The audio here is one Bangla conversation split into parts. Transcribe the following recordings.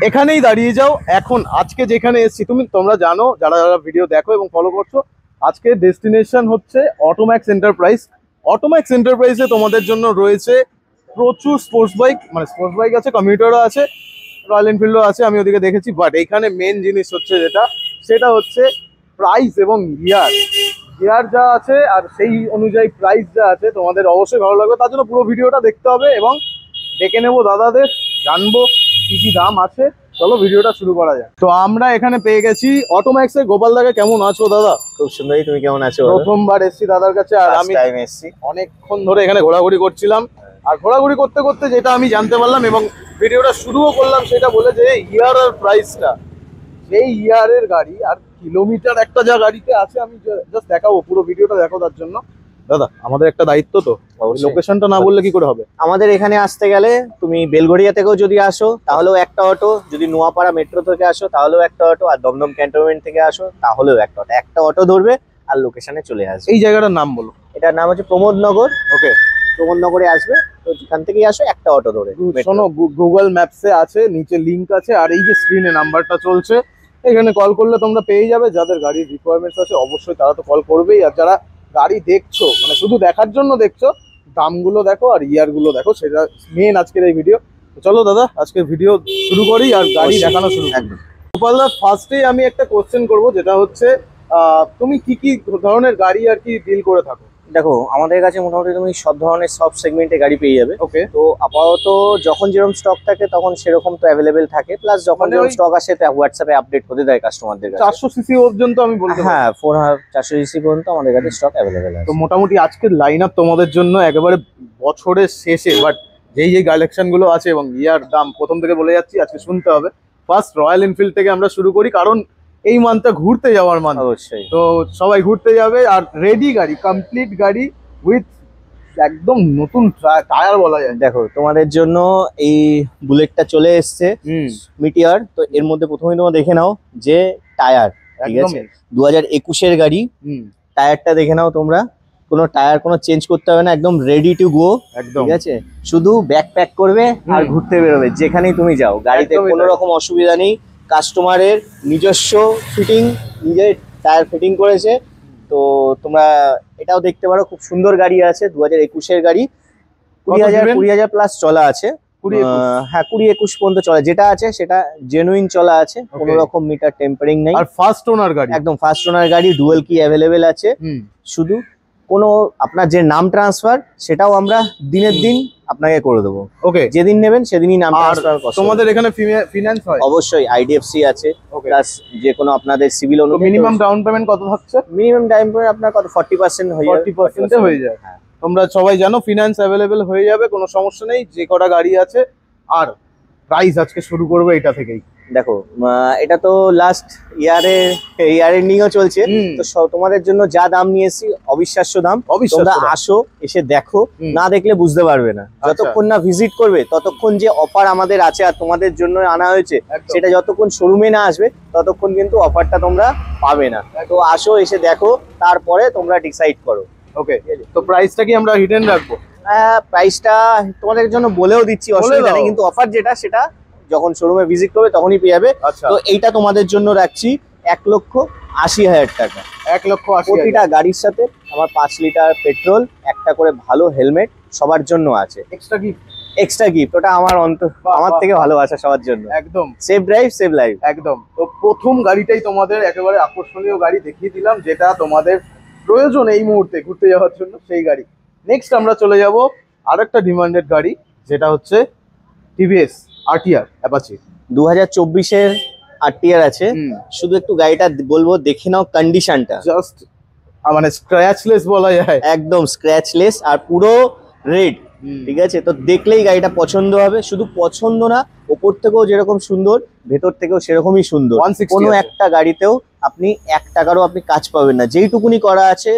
এখানেই দাঁড়িয়ে যাও। এখন আজকে যেখানে এসেছি তোমরা জানো, যারা যারা ভিডিও দেখো এবং ফলো করছো, আজকে ডেস্টিনেশন হচ্ছে অটোম্যাক্স এন্টারপ্রাইজ। অটোম্যাক্স এন্টারপ্রাইজে তোমাদের জন্য রয়েছে প্রচুর স্পোর্টস বাইক, মানে স্পোর্টস বাইক আছে, কমিউটারও আছে, রয়্যাল এনফিল্ডও আছে, আমি ওদিকে দেখেছি। বাট এইখানে মেন জিনিস হচ্ছে সেটা হচ্ছে প্রাইস এবং গিয়ার যা আছে আর সেই অনুযায়ী প্রাইস যা আছে, তোমাদের অবশ্যই ভালো লাগবে। তার জন্য পুরো ভিডিওটা দেখতে হবে এবং ডেকে নেবো দাদাদের, জানবো কি কি দাম আছে। চলো ভিডিওটা শুরু করা যায়। তো আমরা এখানে পেয়ে গেছি অটোম্যাক্সের গোপাল দাকে। কেমন আছো দাদা? খুব সুন্দরই, তুমি কেমন আছো? প্রথমবার এসছি দাদার কাছে, আর আমি অনেকক্ষণ ধরে এখানে ঘোরাঘুরি করছিলাম। আর ঘোরাঘুরি করতে করতে যেটা আমি জানতে পারলাম এবং ভিডিওটা শুরুও করলাম, সেটা বলে যে ইয়ার আর প্রাইসটা, সেই ইয়ারের গাড়ি আর কিলোমিটার একটা যা গাড়িতে আছে, আমি জাস্ট দেখাবো। পুরো ভিডিওটা দেখো। তার জন্য দাদা আমাদের একটা দায়িত্ব, তো লোকেশনটা না বললে কি করে হবে? আমাদের এখানে আসতে গেলে তুমি বেলগড়িয়া থেকেও যদি আসো তাহলেও একটা অটো, যদি নোয়াপাড়া মেট্রো থেকে আসো তাহলেও একটা অটো, আর দমদম ক্যান্টনমেন্ট থেকে আসো তাহলেও একটা অটো ধরবে আর লোকেশনে চলে আসবে। এই জায়গাটার নাম বলো। এটার নাম হচ্ছে প্রমোদনগর। ওকে, প্রমোদনগরে আসবে, তো যেখান থেকেই আসো একটা অটো ধরে। শোনো, গুগল ম্যাপসে আছে, নিচে লিংক আছে, আর এই যে স্ক্রিনে নাম্বারটা চলছে, এখানে কল করলে তোমরা পেয়ে যাবে। যাদের গাড়ির রিকোয়ারমেন্টস আছে অবশ্যই তারা তো কল করবেই। আর যারা গাড়ি দেখছো, মানে শুধু দেখার জন্য দেখছো, দামগুলো দেখো আর ইয়ারগুলো দেখো, সেটা মেন আজকের এই ভিডিও। চলো দাদা আজকের ভিডিও শুরু করি আর গাড়ি দেখানো শুরু করি। গোপাল দা, ফার্স্টেই আমি একটা কোশ্চেন করবো, যেটা হচ্ছে তুমি কি কি ধরনের গাড়ি আর কি ডিল করে থাকো? দেখো, আমাদের কাছে মোটামুটি তুমি সব ধরনের সব সেগমেন্টে গাড়ি পেয়ে যাবে। ওকে, তো আপাতত যখন যেরকম স্টক থাকে তখন সেরকম তো অ্যাভেলেবেল থাকে, প্লাস যখন যেরকম স্টক আসে তা হোয়াটসঅ্যাপে আপডেট করে দেয় কাস্টমারদের কাছে। 400 সিসি পর্যন্ত আমি বলতে পারি। হ্যাঁ, 400 সিসি পর্যন্ত আমাদের কাছে স্টক অ্যাভেলেবেল আছে। তো মোটামুটি আজকের লাইন আপ তোমাদের জন্য একেবারে বছরের শেষে, বাট যেই কালেকশন গুলো আছে এবং ইয়ার দাম প্রথম থেকে বলে যাচ্ছি, আজকে শুনতে হবে। ফার্স্ট রয়্যাল এনফিল্ড থেকে আমরা শুরু করি, কারণ এই মান্থটা ঘুরতে যাওয়ার মান্থ। অবশ্যই, তো সবাই ঘুরতে যাবে, আর রেডি গাড়ি, কমপ্লিট গাড়ি উইথ একদম নতুন টায়ার বলা যায়। দেখো তোমাদের জন্য এই বুলেটটা চলে এসছে মিটিয়ার। তো এর মধ্যে প্রথমেই তোমরা দেখে নাও যে টায়ার, ঠিক আছে, 2021-এর গাড়ি। টায়ারটা দেখে নাও তোমরা, কোনো টায়ার কোনো চেঞ্জ করতে হবে না, একদম রেডি টু গো। ঠিক আছে, শুধু ব্যাকপ্যাক করবে আর ঘুরতে বেরোবে যেখানেই তুমি যাও। গাড়িতে কোনো রকম অসুবিধা নেই। কাস্টমারের নিজস্ব ফিটিং, নিজের টায়ার ফিটিং করেছে। তো তোমরা এটাও দেখতে পারো, খুব সুন্দর গাড়ি আছে, 2021-এর গাড়ি। 20,000 প্লাস চলা আছে। হ্যাঁ, 20-21 পর্যন্ত চলা, যেটা আছে সেটা জেনুইন চলা আছে, কোনো রকম মিটার টেম্পারিং নেই। আর ফার্স্ট ওনার গাড়ি, একদম ফার্স্ট ওনার গাড়ি, ডুয়েল কি অ্যাভেলেবেল আছে। শুধু কোনো আপনার যে নাম ট্রান্সফার, সেটাও আমরা দিনের দিন আপনাকে করে দেবো। ওকে, যেদিন নেবেন সেদিনই নাম ট্রান্সফার। তোমাদের এখানে ফিনান্স হয়? অবশ্যই, আইডিএফসি আছে, প্লাস যে কোনো আপনাদের সিভিল অনুযায়ী। মিনিমাম ডাউন পেমেন্ট কত থাকছে? মিনিমাম ডাউন পেমেন্ট আপনার কত 40% হয়ে যাবে। 40% হয়ে যায়। তোমরা সবাই জানো ফিনান্স অ্যাভেলেবেল হয়ে যাবে, কোনো সমস্যা নেই, যে কটা গাড়ি আছে। আর প্রাইস আজকে শুরু করবো এটা থেকেই। দেখো, এটা তো লাস্ট ইয়ার এন্ডিংও চলছে, তো তোমাদের জন্য যা দাম নিয়েছি অবিশ্বাস্য দাম। তোমরা আসো, এসে দেখো, না দেখলে বুঝতে পারবে না। যতক্ষণ না ভিজিট করবে ততক্ষণ যে অফার আমাদের আছে আর তোমাদের জন্য আনা হয়েছে, সেটা যতক্ষণ শোরুমে না আসবে ততক্ষণ কিন্তু অফারটা তোমরা পাবে না। তো আসো, এসে দেখো, তারপরে তোমরা ডিসাইড করো। ওকে, তো প্রাইসটা কি আমরা হিডেন রাখবো? প্রাইসটা তোমাদের জন্য বলেও দিচ্ছি, অসুবিধা নেই, কিন্তু অফার যেটা সেটা যখন শোরুমে ভিজিট করবে তখনই পেয়ে যাবে। তো এইটা তোমাদের জন্য রাখছি 1,80,000 টাকা। 1,80,000 প্রতিটা গাড়ির সাথে আমার 5 লিটার পেট্রোল, একটা করে ভালো হেলমেট সবার জন্য আছে। এক্সট্রা গিফট, ওটা আমার থেকে ভালোবাসা সবার জন্য। একদম সেভ ড্রাইভ সেভ লাইফ। একদম। তো প্রথম গাড়িটাই তোমাদের একেবারে আকর্ষণীয় গাড়ি দেখিয়ে দিলাম, যেটা তোমাদের প্রয়োজন এই মুহূর্তে ঘুরতে যাওয়ার জন্য, সেই গাড়ি। নেক্সট আমরা চলে যাব আরেকটা ডিমান্ডেড গাড়ি, যেটা হচ্ছে টিভিএস আরটিআর অ্যাপাচি। 2024-এর আরটিআর আছে। শুধু একটু গাড়িটা বলবো, দেখে নাও কন্ডিশনটা, জাস্ট মানে স্ক্র্যাচলেস বলা যায়, একদম স্ক্র্যাচলেস আর পুরো রেড। ঠিক আছে, তো দেখলেই গাড়িটা পছন্দ হবে। শুধু পছন্দ না, ওপর থেকেও যেরকম সুন্দর, ভেতর থেকেও সেরকমই সুন্দর। কোনো একটা গাড়িতেও আপনি 1 টাকারও আপনি কাজ পাবেন না, যেইটুকুনি করা আছে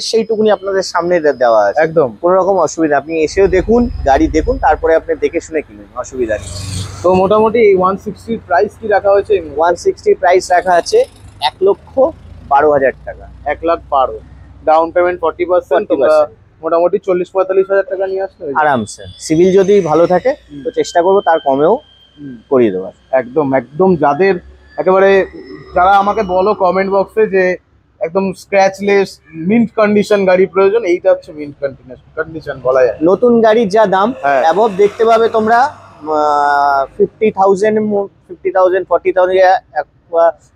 সেইটুকুনি আপনাদের সামনে দেওয়া আছে। একদম কোনো রকম অসুবিধা, আপনি এসেও দেখুন, গাড়ি দেখুন, তারপরে আপনি দেখে শুনে কিনুন, অসুবিধা নেই। তো মোটামুটি এই 160 প্রাইস কি রাখা হয়েছে? 160 প্রাইস রাখা আছে 1,12,000 টাকা। 1,12,000, ডাউন পেমেন্ট 40%। মোটামুটি 40-45 হাজার টাকা নিয়ে আসতে হবে আরামসে। সিভিল যদি ভালো থাকে তো চেষ্টা করবো তার কমেও করিয়ে দেবো। একদম একদম, যাদের একেবারে যারা আমাকে বলো কমেন্ট বক্সে যে একদম স্ক্র্যাচলেস মিন্ট কন্ডিশন গাড়ি প্রয়োজন, এইটা হচ্ছে মিন্ট কন্ডিশন বলা যায়। নতুন গাড়ির যা দাম হ্যাঁ। অ্যাবভ দেখতে পাবে তোমরা 50,000 40,000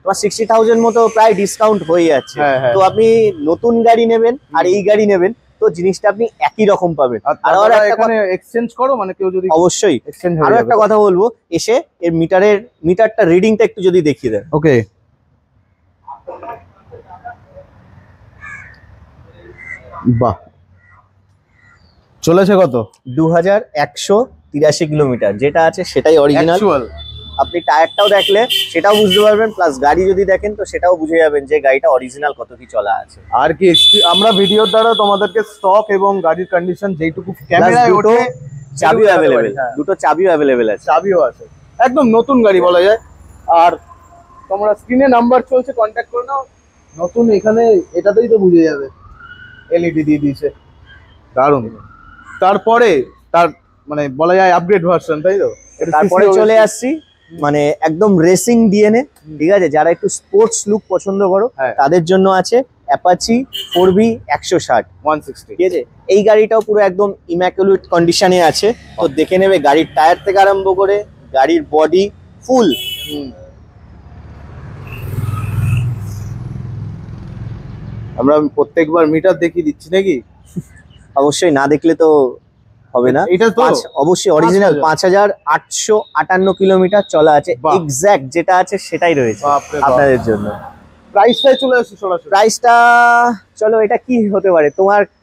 তোমার 60,000 মতো প্রায় ডিসকাউন্ট হয়ে যাচ্ছে। হ্যাঁ, হ্যাঁ। তো আপনি নতুন গাড়ি নেবেন আর এই গাড়ি নেবেন, তো জিনিসটা আপনি একই রকম পাবেন। আর এখানে এক্সচেঞ্জ করো, মানে কেউ যদি অবশ্যই এক্সচেঞ্জ আরো একটা কথা বলবো, এসে এর মিটারটা রিডিংটা একটু যদি দেখিয়ে দেন। ওকে, বাহ, চলেছে কত? 2183 কিলোমিটার, যেটা আছে সেটাই অরিজিনাল। Actual। আপনি টায়ারটাও দেখলে সেটাও বুঝতে পারবেন, প্লাস গাড়ি যদি দেখেন তো সেটাও বুঝে যাবেন যে গাড়িটা অরিজিনাল কত কি চলা আছে। আর কি আমরা ভিডিওর দ্বারা তোমাদেরকে স্টক এবং গাড়ির কন্ডিশন যেইটুকু ক্যামেরায় দুটো ওঠে চাবিও অ্যাভেলেবেল, দুটো চাবিও অ্যাভেলেবেল আছে। চাবিও আছে, একদম নতুন গাড়ি বলা যায়। আর তোমরা স্ক্রিনে নাম্বার চলছে, কন্ট্যাক্ট করে নাও। নতুন এখানে এটাতেই তো বুঝে যাবে, এলইডি দিয়ে দিয়েছে, দারুণ। তারপরে তার মানে বলা যায় আপগ্রেড ভার্সন, তাই তো? তারপরে চলে আসছি মানে একদম রেসিং ডিএনএ, ঠিক আছে? যারা একটু স্পোর্টস লুক পছন্দ করো তাদের জন্য আছে অ্যাপাচি 4B 160 160, ঠিক আছে? এই গাড়িটাও পুরো একদম ইম্যাকুলেট কন্ডিশনে আছে। তো দেখে নেবে গাড়ির টায়ার থেকে আরম্ভ করে গাড়ির বডি ফুল। আমরা প্রত্যেকবার মিটার দেখিয়ে দিচ্ছি নাকি? অবশ্যই, না দেখলে তো হবে না। এটা তো অবশ্যই অরিজিনাল 5858 কিলোমিটার চলা আছে, এক্স্যাক্ট যেটা আছে সেটাই রয়েছে আপনাদের জন্য। প্রাইসটাই চলে আসছে সরাসরি। প্রাইসটা চলো, এটা কি হতে পারে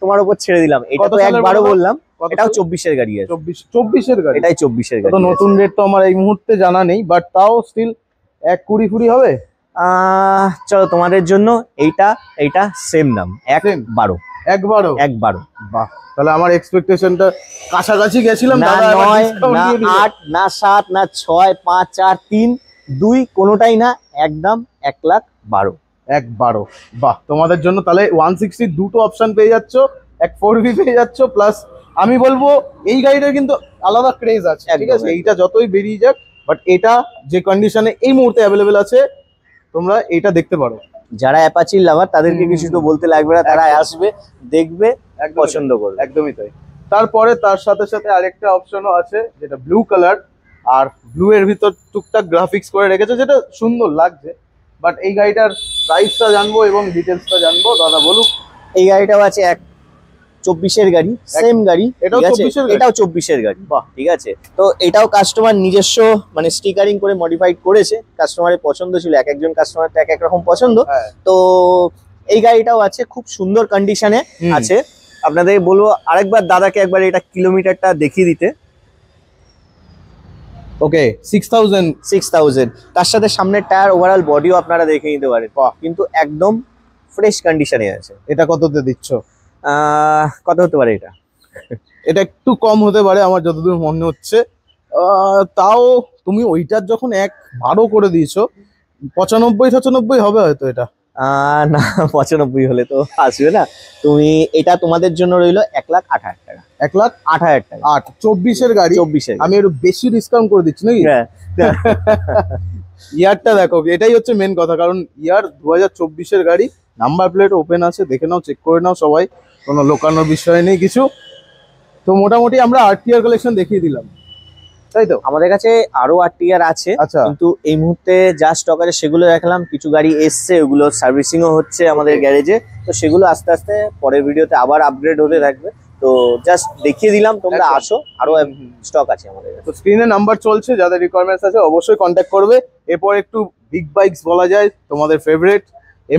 তোমার উপর ছেড়ে দিলাম। এটা তো একবারও বললাম, এটাও 24 এর গাড়ি আছে। 24 এর গাড়ি, এটাই 24 এর গাড়ি। তো নতুন রেট তো আমার এই মুহূর্তে জানা নেই, বাট তাও স্টিল 120 হবে। চলো তোমাদের জন্য এইটা সেম দাম, 112। 112। বাহ, তাহলে আমার এক্সপেকটেশনটা কাছাকাছি গেছিলাম। না 9 না 8 না 7 না 6 5 4 3 2 কোনোটাই না, একদম 112। 112, বাহ। তোমাদের জন্য তাহলে 160 দুটো অপশন পেয়ে যাচ্ছ, এক 4B পেয়ে যাচ্ছ, প্লাস আমি বলবো এই গাড়িটার কিন্তু আলাদা ক্রেজ আছে, ঠিক আছে? এইটা যতই বেরিয়ে যাক, বাট এটা যে কন্ডিশনে এই মুহূর্তে অ্যাভেলেবেল আছে, তোমরা এটা দেখতে পারো। যারা অ্যাপাচি লাভার তাদেরকে কিছু তো বলতে লাগবে না, তারা আসবে, দেখবে, পছন্দ করবে। একদমই তাই। তারপরে তার সাথে সাথে আরেকটা অপশনও আছে, যেটা ব্লু কালার, আর ব্লু এর ভিতর টুকটাক গ্রাফিক্স করে রেখেছে, যেটা সুন্দর লাগছে। বাট এই গাড়িটার প্রাইসটা জানবো এবং ডিটেলসটা জানবো, দাদা বলুক। এই গাড়িটাও আছে 24 এর গাড়ি, সেম গাড়ি, এটাও 24 এর গাড়ি, এটাও 24 এর গাড়ি, বাহ, ঠিক আছে? তো এটাও কাস্টমার নিজস্ব মানে স্টিকারিং করে মডিফাইড করেছে। কাস্টমারের পছন্দ ছিল, এক একজন কাস্টমার তো এক এক রকম পছন্দ। তো এই গাড়িটাও আছে, খুব সুন্দর কন্ডিশনে আছে। আপনাদের বলবো আরেকবার দাদাকে একবার এটা কিলোমিটারটা দেখিয়ে দিতে। ওকে, 6000। তার সাথে সামনের টায়ার, ওভারঅল বডিও আপনারা দেখে নিতে পারেন, কিন্তু একদম ফ্রেশ কন্ডিশনে আছে। এটা কততে দিচ্ছ? কত হতে পারে এটা? এটা একটু কম হতে পারে আমার যতদূর মনে হচ্ছে। তাও তুমি ওইটার যখন 112 করে দিয়েছো, 95-96 হবে হয়তো এটা। না, 95 হলে তো আসবে না। তুমি এটা তোমাদের জন্য রইলো 1,08,000 টাকা। 1,08,000 টাকা। 24 এর গাড়ি, 24 আমি একটু বেশি ডিসকাউন্ট করে দিচ্ছি নাকি? ইয়ারটা দেখো, এটাই হচ্ছে মেন কথা, কারণ ইয়ার 2024 এর গাড়ি, নাম্বার প্লেট ওপেন আছে, দেখে নাও, চেক করে নাও সবাই, কোনো লোকানোর বিষয় নেই কিছু। তো মোটামুটি আমরা আরটিআর কালেকশন দেখিয়ে দিলাম, তাই তো? আমাদের কাছে আরো আরটিআর আছে, কিন্তু এই মুহূর্তে যা স্টক আছে সেগুলো দেখালাম। কিছু গাড়ি এসছে, ওগুলো সার্ভিসিংও হচ্ছে আমাদের গ্যারেজে, তো সেগুলো আস্তে আস্তে পরের ভিডিওতে আবার আপগ্রেড হতে থাকবে। তো জাস্ট দেখিয়ে দিলাম, তোমরা আসো, আরো স্টক আছে আমাদের। তো স্ক্রিনে নাম্বার চলছে, যাদের রিকোয়ারমেন্টস আছে অবশ্যই কন্ট্যাক্ট করবে। এরপর একটু বিগ বাইকস বলা যায়, তোমাদের ফেভারিট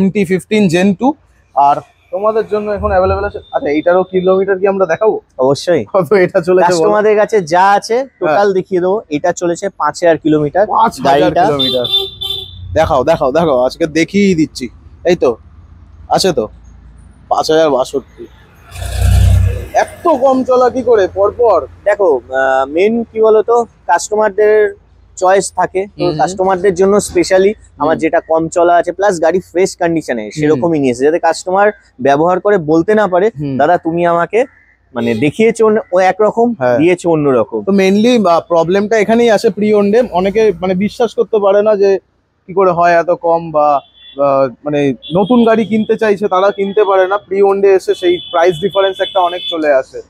MT-15 Gen 2, আর তোমাদের জন্য এখন অ্যাভেলেবেল আছে। আচ্ছা, এইটারও কিলোমিটার কি আমরা দেখাবো? অবশ্যই। কত এটা চলেছে কাস্টমারদের কাছে যা আছে টোটাল দেখিয়ে দেবো। এটা চলেছে 5000 কিলোমিটার। 5000 কিলোমিটার। দেখাও আজকে দেখিয়ে দিচ্ছি। এই তো আছে তো 5062। এত কম চলা কি করে পরপর? দেখো, মেন কি বলতো, কাস্টমারদের চয়েস থাকে, তো কাস্টমারদের জন্য স্পেশালি আমার যেটা কম চলা আছে, প্লাস গাড়ি ফ্রেশ কন্ডিশনে সেরকমই নিয়েছে, যাতে কাস্টমার ব্যবহার করে বলতে না পারে দাদা তুমি আমাকে মানে দেখিয়েছে ও একরকম, হ্যাঁ। দিয়েছে অন্যরকম। তো মেইনলি প্রবলেমটা এখানেই আসে প্রি ওন্ডে, অনেকে মানে বিশ্বাস করতে পারে না যে কি করে হয় এত কম, বা মানে নতুন গাড়ি কিনতে চাইছে তারা কিনতে পারে না, প্রি ওন্ডে এসে সেই প্রাইস ডিফারেন্স একটা অনেক চলে আসে।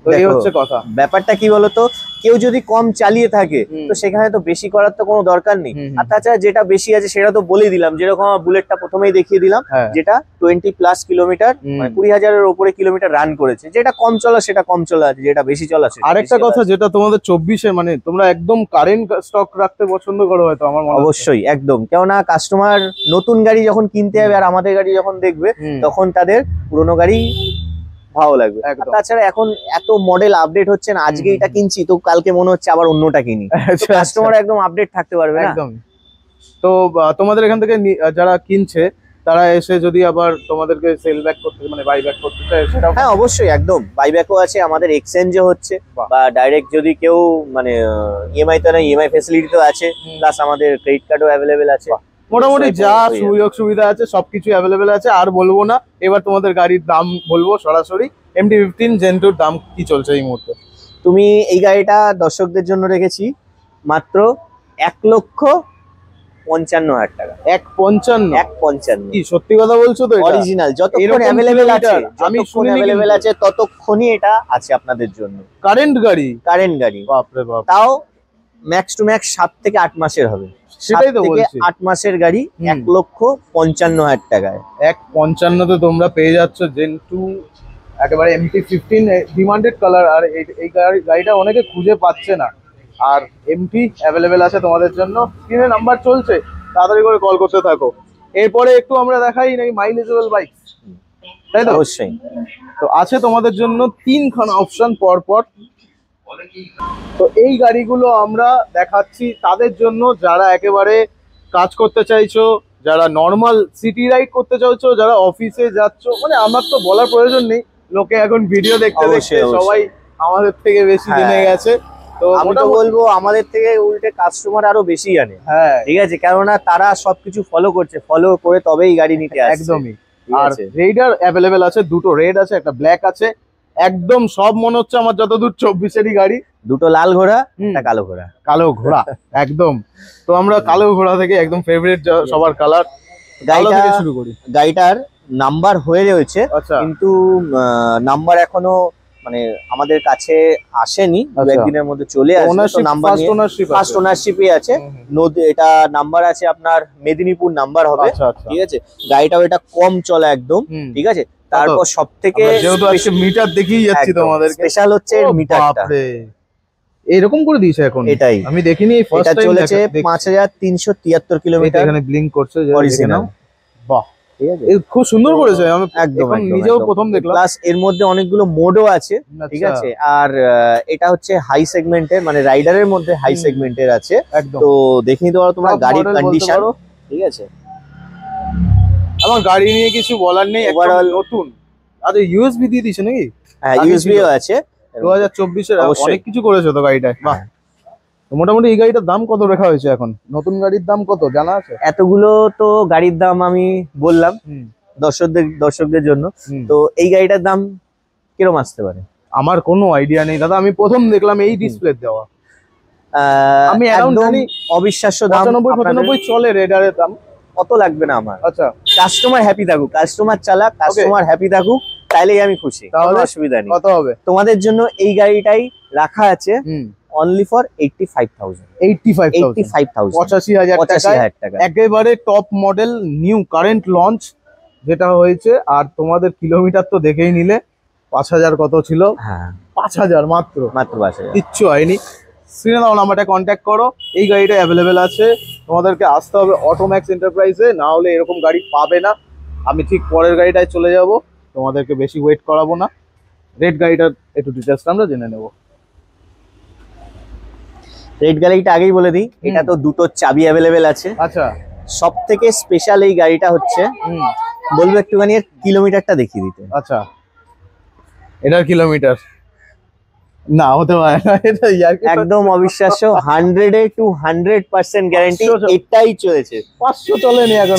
তো এই দেখো, হচ্ছে কথা। ব্যাপারটা কি বলতো, কেউ যদি কম চালিয়ে থাকে হুম। তো সেখানে তো বেশি করার তো কোনো দরকার নেই। হুম, হুম। আর তাছাড়া যেটা বেশি আছে সেটা তো বলেই দিলাম, যেরকম আমার বুলেটটা প্রথমেই দেখিয়ে দিলাম, হ্যাঁ। যেটা 20+ কিলোমিটার, হুম। মানে 20,000-এর উপরে কিলোমিটার রান করেছে। যেটা কম চলা সেটা কম চলা আছে, যেটা বেশি চলা সেটা আরেকটা বেশি কথা, চলা আছে। যেটা তোমাদের 24-এ মানে তোমরা একদম কারেন্ট স্টক রাখতে পছন্দ করো হয়তো, আমার মনে হচ্ছে। অবশ্যই, একদম। কেননা কাস্টমার নতুন গাড়ি যখন কিনতে যাবে আর আমাদের গাড়ি যখন দেখবে, হুম। তখন তাদের পুরোনো গাড়ি ভালো লাগবে। আর একদম। তাছাড়া এখন এত মডেল আপডেট হচ্ছে না, আজকে হুম, এটা কিনছি তো কালকে মনে হচ্ছে আবার অন্যটা কিনি, আচ্ছা, কাস্টমার একদম আপডেট থাকতে পারবে না। একদম। তো তোমাদের এখান থেকে যারা কিনছে তারা এসে যদি আবার তোমাদেরকে সেল ব্যাক করতে মানে বাই ব্যাক করতে চায় সেটাও। হ্যাঁ, অবশ্যই, একদম। বাইব্যাকও আছে আমাদের, এক্সচেঞ্জও হচ্ছে, বাহ। বা ডাইরেক্ট যদি কেউ মানে ইএমআই তো না, ইএমআই ফ্যাসিলিটি তো আছে, হুম। প্লাস আমাদের ক্রেডিট কার্ডও অ্যাভেলেবেল আছে। মোটামুটি নিশ্চয়ই যা হয়ে যাবে। সুযোগ সুবিধা আছে সবকিছু অ্যাভেলেবেল আছে। আর বলবো না, এবার তোমাদের গাড়ির দাম বলবো সরাসরি। MT-15 Gen 2 দাম কি চলছে এই মুহূর্তে? তুমি এই গাড়িটা দর্শকদের জন্য রেখেছি মাত্র 1,55,000 টাকা। 1.55? 1,55 কি সত্যি কথা বলছো তো? এটা অরিজিনাল, যতক্ষণ এরকম অ্যাভেলেবেল আছে, কিলোমিটার আমি যতক্ষণ শুনিনি অ্যাভেলেবেল কিন্তু। আছে ততক্ষণই এটা আছে আপনাদের জন্য। কারেন্ট গাড়ি? কারেন্ট গাড়ি, বাপরে বাপ। তাও ম্যাক্স টু ম্যাক্স 7 থেকে 8 মাসের হবে। সেটাই তো 7 থেকে বলছি। 8 মাসের গাড়ি হুম। 1,55,000 টাকায়। 1.55 তে তোমরা পেয়ে যাচ্ছ Gen 2 একেবারে MT-15 ডিমান্ডেড কালার। আর এই গাড়িটা অনেকে খুঁজে পাচ্ছে না। আর MT অ্যাভেলেবেল আছে তোমাদের জন্য। স্ক্রিনে নাম্বার চলছে, তাড়াতাড়ি করে কল করতে থাকো। এরপরে একটু আমরা দেখাই নাকি মাইলেজেবল বাইক, তাই তো? অবশ্যই। তো আছে তোমাদের জন্য 3খানা অপশন পর পর। তো এই গাড়িগুলো আমরা দেখাচ্ছি তাদের জন্য যারা একেবারে কাজ করতে চাইছো, যারা নর্মাল সিটি রাইড করতে চাইছো, যারা অফিসে যাচ্ছ। মানে আমার তো বলার প্রয়োজন নেই, লোকে এখন ভিডিও দেখতে দেখতে অবশ্যই। সবাই আমাদের থেকে বেশি হ্যাঁ। জেনে গেছে। তো আমি তো মোটামুটি বলবো আমাদের থেকে উল্টে কাস্টমার আরো বেশি জানে, হ্যাঁ ঠিক আছে, কেননা তারা সবকিছু ফলো করছে, ফলো করে তবেই গাড়ি নিতে আসছে। একদমই। ঠিক আর আছে। রেডার অ্যাভেলেবেল আছে, দুটো রেড আছে, একটা ব্ল্যাক আছে। একদম সব মনে হচ্ছে আমার যতদূর 24-এরই গাড়ি। দুটো লাল ঘোড়া, হুম। একটা কালো ঘোড়া। কালো ঘোড়া, একদম। তো আমরা কালো ঘোড়া থেকে একদম ফেভারিট সবার কালার, কালো গাড়িটা, থেকে শুরু করি। গাড়িটার নাম্বার হয়ে রয়েছে, আচ্ছা। কিন্তু নাম্বার এখনো মানে আমাদের কাছে আসেনি, দু আচ্ছা। একদিনের মধ্যে চলে আসবে। তো ওনারশিপ, নাম্বার ফার্স্ট নিয়ে ওনারশিপ ফার্স্ট ওনারশিপই আছে। এটা নাম্বার আছে আপনার মেদিনীপুর নাম্বার হবে, আচ্ছা আচ্ছা। ঠিক আছে। গাড়িটাও এটা কম চলা একদম, হুম। ঠিক আছে। তারপর সব থেকে আমরা যেহেতু আজকে মিটার দেখিয়ে যাচ্ছি তোমাদেরকে, স্পেশাল হচ্ছে ও মিটারটা। বাপরে, এরকম করে দিয়েছে এখন? এটাই। আমি দেখিনি, এই ফার্স্ট এটা টাইম চলেছে 5,373 কিলোমিটার এখানে ব্লিঙ্ক করছে যে, দেখে অরিজিনাল, নাও। বাহ, ঠিক আছে। এ খুব সুন্দর করেছে। আমি একদম এখন একদম নিজেও একদম। প্রথম দেখলাম। প্লাস এর মধ্যে অনেকগুলো মোডও আছে, ঠিক আচ্ছা, আছে। আর এটা হচ্ছে হাই সেগমেন্টের, মানে রাইডারের মধ্যে হাই হুম। সেগমেন্টের আছে। একদম। তো দেখে নিতে পারো তোমরা Top গাড়ির model বলতে কন্ডিশন, পারো। ঠিক আছে। আমার গাড়ি নিয়ে কিছু বলার নেই, একদম Overall নতুন। আচ্ছা, ইউএসবি দিয়ে দিছে নাকি? হ্যাঁ, আগে ইউএসবিও ছিল। আছে। 2024-এর অবশ্যই। অনেক কিছু করেছে তো গাড়িটায়। বাহ। হ্যাঁ। তো মোটামুটি এই গাড়িটার দাম কত রাখা হয়েছে এখন? নতুন গাড়ির দাম কত জানা আছে? এতগুলো তো গাড়ির দাম আমি বললাম দর্শকদের জন্য। হুম। তো এই গাড়িটার দাম কিরকম আসতে পারে? আমার কোনো আইডিয়া নেই দাদা, আমি প্রথম দেখলাম এই ডিসপ্লে দেওয়া। আমি around একদম জানি অবিশ্বাস্য দাম। 95-95 চলে রেডারের দাম। অত লাগবে না আমার, আচ্ছা, কাস্টমার হ্যাপি থাকুক, কাস্টমার চালাক, কাস্টমার হ্যাপি থাকুক, তাইলেই আমি খুশি, তাহলে কোনো অসুবিধা নেই। কত হবে? তোমাদের জন্য এই গাড়িটাই রাখা আছে হুম, অনলি ফর 85,000। 85,000, 85,000, 85,000 টাকায় 85,000 টাকা। একেবারে top model new current launch যেটা হয়েছে। আর তোমাদের কিলোমিটার তো দেখেই নিলে, 5,000 কত ছিল? হ্যাঁ, 5,000 মাত্র, মাত্র 5,000। কিচ্ছু হয়নি। স্ক্রিনে দাও নাম্বারটা কন্ট্যাক্ট করো। এই গাড়িটা অ্যাভেলেবেল আছে, তোমাদেরকে আসতে হবে অটোম্যাক্স এন্টারপ্রাইজে, না হলে এরকম গাড়ি পাবে না। আমি ঠিক পরের গাড়িটায় চলে যাব, তোমাদেরকে বেশি ওয়েট করাবো না। রেড গাড়িটার একটু ডিটেলসটা আমরা জেনে নেব। রেড গাড়িটা আগেই বলে দিই, এটা তো দুটো চাবি অ্যাভেলেবেল আছে। আচ্ছা। সব থেকে স্পেশাল এই গাড়িটা হচ্ছে, হুম। বলবো একটুখানি এর কিলোমিটারটা দেখিয়ে দিতে। আচ্ছা, এটার কিলোমিটার না হতে পারে না, এটা ইয়ার্কি। একদম অবিশ্বাস্য, 100 to 100% গ্যারান্টি। 500 এটাই চলেছে 500 চলেনি এখন।